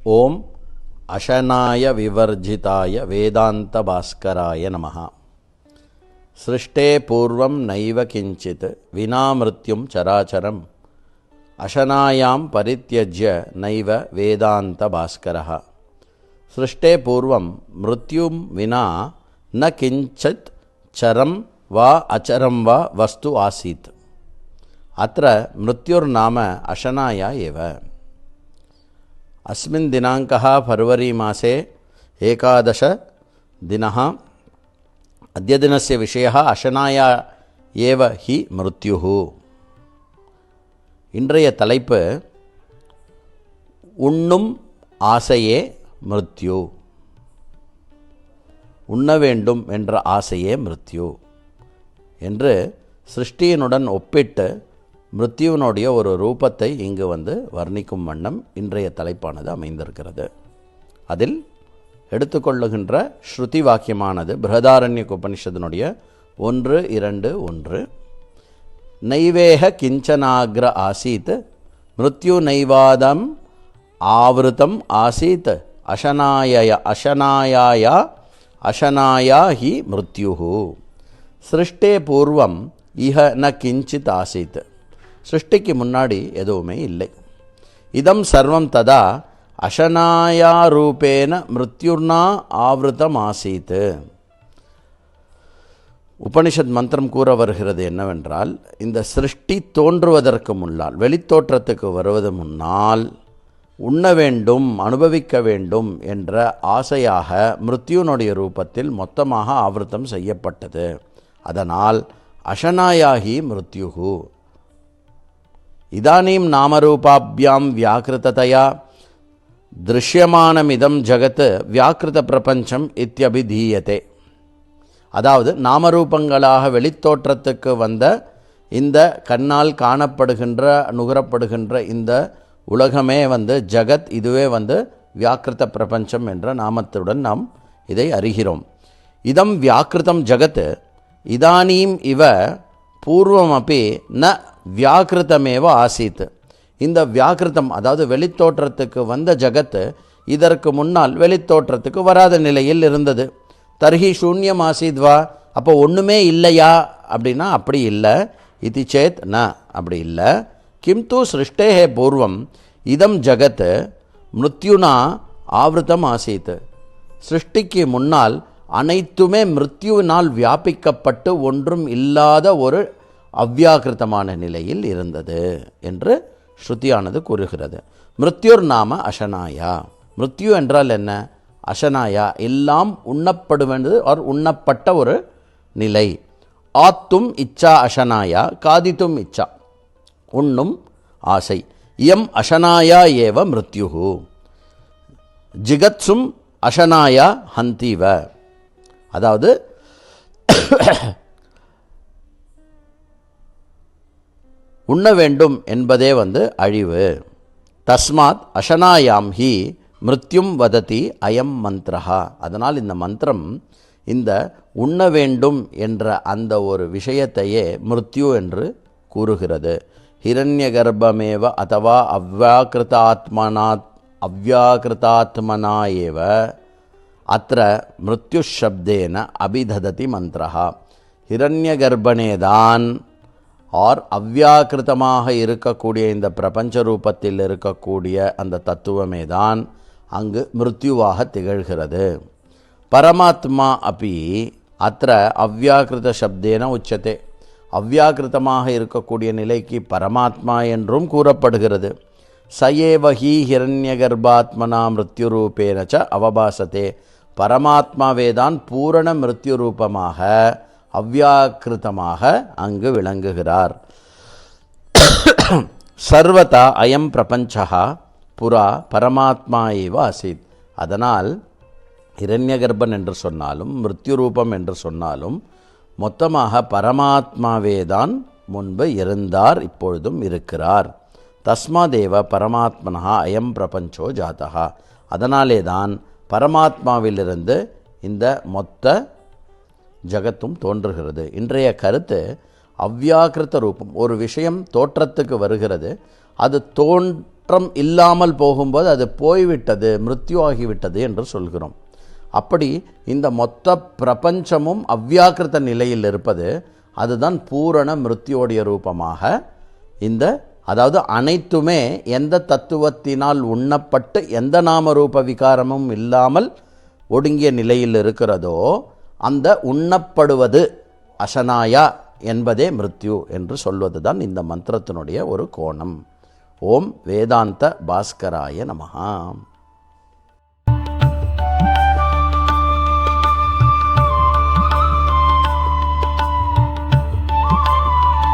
ஓம் அஷனாய விவர்ஜிதாய வேதாந்த பாஸ்கராய நமஹ. சிருஷ்டே பூர்வம் நைவ கிஞ்சித் வினா மிருத்யும் சராச்சரம் அஷனாயாம் பரித்யஜ்ய நைவ வேதாந்த பாஸ்கரः. சிருஷ்டே பூர்வம் மிருத்யும் வினா ந கிஞ்சித் சரம் வா அச்சரம் வா வஸ்து ஆசீத். அத்ர மிருத்யுர்நாம அஷனாயா एव. अस्मिन् दिनाङ्कः फर्वरी मासे 11 दिनः. अद्यदिनस्य विषयः अशनाया एव हि मृत्युः. இன்றைய தலைப்பு உண்ணும் ஆசையே மிருத்யு. உண்ண வேண்டும் என்ற ஆசையே மிருத்யு என்று சிருஷ்டியினுடன் ஒப்பிட்டு மிருத்யுவினுடைய ஒரு ரூபத்தை இங்கு வர்ணிக்கும் வண்ணம் இன்றைய தலைப்பானது அமைந்திருக்கிறது. அதில் எடுத்துக்கொள்ளுகின்ற ஸ்ருதி வாக்கியமானது பிருஹதாரண்யக உபனிஷத்தினுடைய 1:2:1 நைவேஹ கிஞ்சனாக்ர ஆசீத் மிருத்யு நைவாதம் ஆவிருத்தம் ஆசீத் அஷனாயா ஹி மிருத்யுஹு. சிருஷ்டே பூர்வம் இஹ ந கிஞ்சித் ஆசீத். சிருஷ்டிக்கு முன்னாடி எதுவுமே இல்லை. இதம் சர்வம் ததா அஷனாயா ரூபேன மிருத்யுர்னா ஆவிருத்தம் ஆசீத். உபனிஷத் மந்திரம் கூற வருகிறது என்னவென்றால், இந்த சிருஷ்டி தோன்றுவதற்கு முன்னால், வெளித்தோற்றத்துக்கு வருவது முன்னால் உண்ண வேண்டும், அனுபவிக்க வேண்டும் என்ற ஆசையாக மிருத்யுனுடைய ரூபத்தில் மொத்தமாக ஆவிருத்தம் செய்யப்பட்டது. அதனால் அஷனாயாகி மிருத்யுஹு. இதானீம் நாமரூபாபியாம் வியாக்கிருததயா திருஷ்யமானமிதம் ஜகத் வியாக்கிருத பிரபஞ்சம் இத்யபிதீயதே. அதாவது நாமரூபங்களாக வெளித்தோற்றத்துக்கு வந்த இந்த கண்ணால் காணப்படுகின்ற நுகரப்படுகின்ற இந்த உலகமே ஜகத், இதுவே வியாக்கிருத பிரபஞ்சம் என்ற நாமத்துடன் நாம் இதை அறிகிறோம். இதம் வியாக்கிருதம் ஜகத் இதானீம் இவ பூர்வமபி ந வியாக்கிருதமேவ ஆசீத். இந்த வியாக்கிருதம் அதாவது வெளித்தோற்றத்துக்கு வந்த ஜகத்து இதற்கு முன்னால் வெளித்தோற்றத்துக்கு வராத நிலையில் இருந்தது. தர்ஹி சூன்யம் ஆசீத்வா, அப்போ ஒன்றுமே இல்லையா அப்படின்னா அப்படி இல்லை. இது சேத் ந, அப்படி இல்லை. கிம்து சிருஷ்டேஹே பூர்வம் இதம் ஜகத் மிருத்யுனா ஆவிருத்தம் ஆசீத். சிருஷ்டிக்கு முன்னால் அனைத்துமே மிருத்யுவினால் வியாபிக்கப்பட்டு ஒன்றும் இல்லாத ஒரு அவ்வியாக்கிருத்தமான நிலையில் இருந்தது என்று ஸ்ருதியானது கூறுகிறது. மிருத்யுர் நாம அஷனாயா. மிருத்யு என்றால் என்ன? அஷனாயா, எல்லாம் உண்ணப்படுவது ஒரு உண்ணப்பட்ட ஒரு நிலை. ஆத்தும் இச்சா அஷனாயா, காதித்தும் இச்சா, உண்ணும் ஆசை. இயம் அஷனாயா ஏவ மிருத்யுஹு. ஜிகத்சும் அஷனாயா ஹந்தீவ. அதாவது உண்ண வேண்டும் என்பதே அழிவு. தஸ்மாத் அஷனாயாம் ஹி மிருத்யும் வததி அயம் மந்திரஹா. அதனால் இந்த மந்திரம் இந்த உண்ண வேண்டும் என்ற அந்த ஒரு விஷயத்தையே மிருத்யு என்று கூறுகிறது. ஹிரண்ய கர்ப்பமேவ அதவா அவ்யாக்கிருதாத்மனா ஏவ அத்ர மிருத்யு சப்தேன அபிதததி மந்திரஹா. ஹிரண்ய கர்ப்பனேதான் ஆர் அவ்யாக்கிருத்தமாக இருக்கக்கூடிய இந்த பிரபஞ்ச ரூபத்தில் இருக்கக்கூடிய அந்த தத்துவமே தான் அங்கு மிருத்யுவாக திகழ்கிறது. பரமாத்மா அப்பி அத்த அவ்யாக்கிருத சப்தேன உச்சதே. அவ்யாக்கிருத்தமாக இருக்கக்கூடிய நிலைக்கு பரமாத்மா என்றும் கூறப்படுகிறது. சயேவஹி ஹிரண்ய கர்ப்பாத்மனா மிருத்யு ரூபேன ச அவபாசத்தே. பரமாத்மாவேதான் பூரண மிருத்யு ரூபமாக அவ்யாக்கிருத்தமாக அங்கு விளங்குகிறார். சர்வதா அயம் பிரபஞ்சா புரா பரமாத்மா ஏவ ஆசீத். அதனால் ஹிரண்யகர்ப்பன் என்று சொன்னாலும் மிருத்யு ரூபம் என்று சொன்னாலும் மொத்தமாக பரமாத்மாவேதான் முன்பு இருந்தார், இப்பொழுதும் இருக்கிறார். தஸ்மாதேவ பரமாத்மனா அயம் பிரபஞ்சோ ஜாதா. அதனாலே தான் பரமாத்மாவிலிருந்து இந்த மொத்த ஜகத்தும் தோன்றுகிறது. இன்றைய கருத்து அவ்யாக்கிருத்த ரூபம். ஒரு விஷயம் தோற்றத்துக்கு வருகிறது, அது மாற்றம் இல்லாமல் போகும்போது அது போய்விட்டது, மிருத்யு ஆகிவிட்டது என்று சொல்கிறோம். அப்படி இந்த மொத்த பிரபஞ்சமும் அவ்வியாக்கிருத நிலையில் இருப்பது, அதுதான் பூரண மிருத்யோடைய ரூபமாக அதாவது அனைத்துமே எந்த தத்துவத்தினால் உண்ணப்பட்டு எந்த நாமரூப விகாரமும் இல்லாமல் ஒடுங்கிய நிலையில் இருக்கிறதோ அந்த உண்ணப்படுவது அசனாயா என்பதே மிருத்யு என்று சொல்வது தான் இந்த மந்திரத்தினுடைய ஒரு கோணம். ஓம் வேதாந்த பாஸ்கராய நமஹா.